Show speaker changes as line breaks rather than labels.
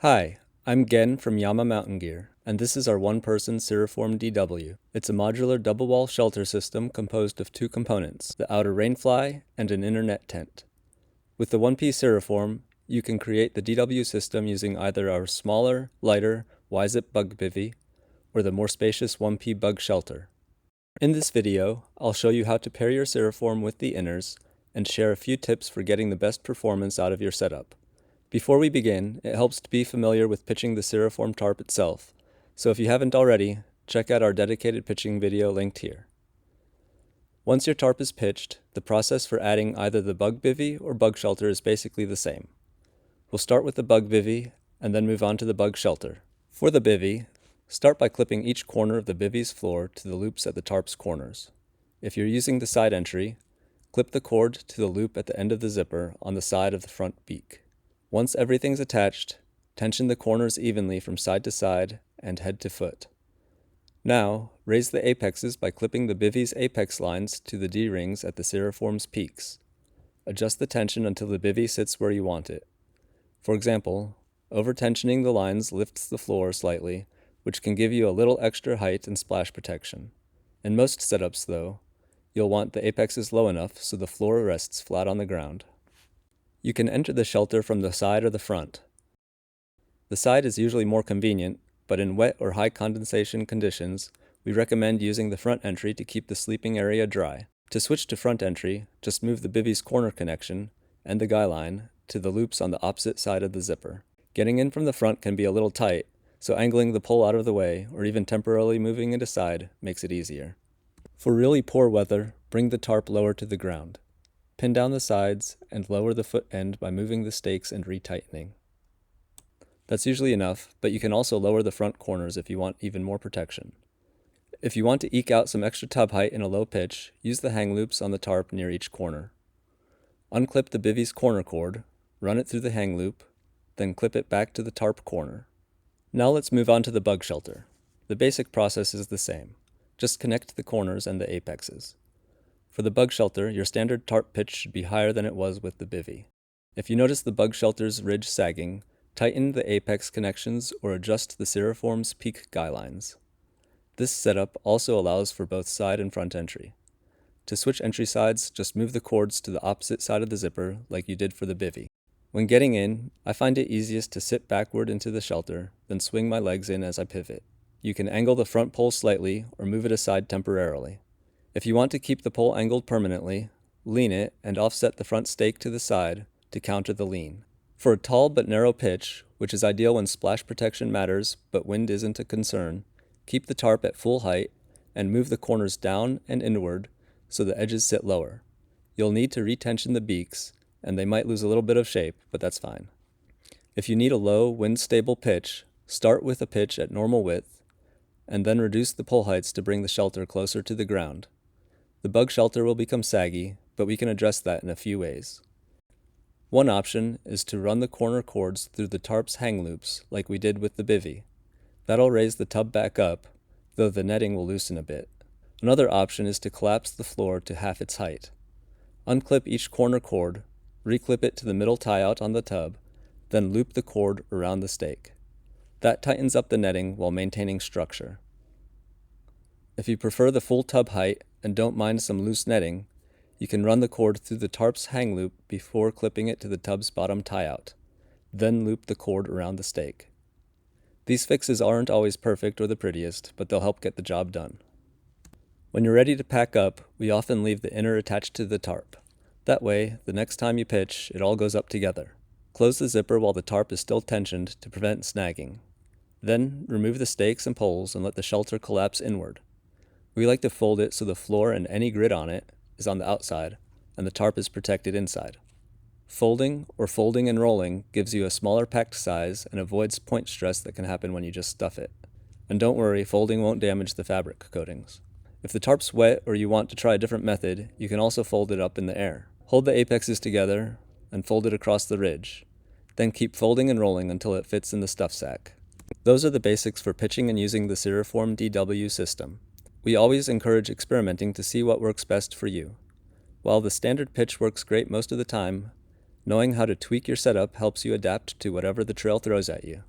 Hi, I'm Gen from Yama Mountain Gear, and this is our one-person Cirriform DW. It's a modular double-wall shelter system composed of two components, the outer rainfly and an inner net tent. With the one-piece Cirriform, you can create the DW system using either our smaller, lighter Y-zip Bug Bivy or the more spacious 1P Bug Shelter. In this video, I'll show you how to pair your Cirriform with the inners and share a few tips for getting the best performance out of your setup. Before we begin, it helps to be familiar with pitching the Cirriform tarp itself, so if you haven't already, check out our dedicated pitching video linked here. Once your tarp is pitched, the process for adding either the bug bivy or bug shelter is basically the same. We'll start with the bug bivy and then move on to the bug shelter. For the bivy, start by clipping each corner of the bivy's floor to the loops at the tarp's corners. If you're using the side entry, clip the cord to the loop at the end of the zipper on the side of the front beak. Once everything's attached, tension the corners evenly from side to side and head to foot. Now, raise the apexes by clipping the bivy's apex lines to the D-rings at the Cirriform's peaks. Adjust the tension until the bivy sits where you want it. For example, over-tensioning the lines lifts the floor slightly, which can give you a little extra height and splash protection. In most setups, though, you'll want the apexes low enough so the floor rests flat on the ground. You can enter the shelter from the side or the front. The side is usually more convenient, but in wet or high condensation conditions, we recommend using the front entry to keep the sleeping area dry. To switch to front entry, just move the bivy's corner connection and the guy line to the loops on the opposite side of the zipper. Getting in from the front can be a little tight, so angling the pole out of the way or even temporarily moving it aside makes it easier. For really poor weather, bring the tarp lower to the ground. Pin down the sides and lower the foot end by moving the stakes and retightening. That's usually enough, but you can also lower the front corners if you want even more protection. If you want to eke out some extra tub height in a low pitch, use the hang loops on the tarp near each corner. Unclip the bivy's corner cord, run it through the hang loop, then clip it back to the tarp corner. Now let's move on to the bug shelter. The basic process is the same. Just connect the corners and the apexes. For the bug shelter, your standard tarp pitch should be higher than it was with the bivy. If you notice the bug shelter's ridge sagging, tighten the apex connections or adjust the Cirriform's peak guy lines. This setup also allows for both side and front entry. To switch entry sides, just move the cords to the opposite side of the zipper like you did for the bivy. When getting in, I find it easiest to sit backward into the shelter, then swing my legs in as I pivot. You can angle the front pole slightly or move it aside temporarily. If you want to keep the pole angled permanently, lean it and offset the front stake to the side to counter the lean. For a tall but narrow pitch, which is ideal when splash protection matters but wind isn't a concern, keep the tarp at full height and move the corners down and inward so the edges sit lower. You'll need to retension the beaks, and they might lose a little bit of shape, but that's fine. If you need a low, wind-stable pitch, start with a pitch at normal width, and then reduce the pole heights to bring the shelter closer to the ground. The bug shelter will become saggy, but we can address that in a few ways. One option is to run the corner cords through the tarp's hang loops, like we did with the bivy. That'll raise the tub back up, though the netting will loosen a bit. Another option is to collapse the floor to half its height. Unclip each corner cord, reclip it to the middle tie-out on the tub, then loop the cord around the stake. That tightens up the netting while maintaining structure. If you prefer the full tub height and don't mind some loose netting, you can run the cord through the tarp's hang loop before clipping it to the tub's bottom tie-out, then loop the cord around the stake. These fixes aren't always perfect or the prettiest, but they'll help get the job done. When you're ready to pack up, we often leave the inner attached to the tarp. That way, the next time you pitch, it all goes up together. Close the zipper while the tarp is still tensioned to prevent snagging. Then, remove the stakes and poles and let the shelter collapse inward. We like to fold it so the floor and any grid on it is on the outside, and the tarp is protected inside. Folding or folding and rolling gives you a smaller packed size and avoids point stress that can happen when you just stuff it. And don't worry, folding won't damage the fabric coatings. If the tarp's wet or you want to try a different method, you can also fold it up in the air. Hold the apexes together and fold it across the ridge. Then keep folding and rolling until it fits in the stuff sack. Those are the basics for pitching and using the Cirriform DW system. We always encourage experimenting to see what works best for you. While the standard pitch works great most of the time, Knowing how to tweak your setup helps you adapt to whatever the trail throws at you.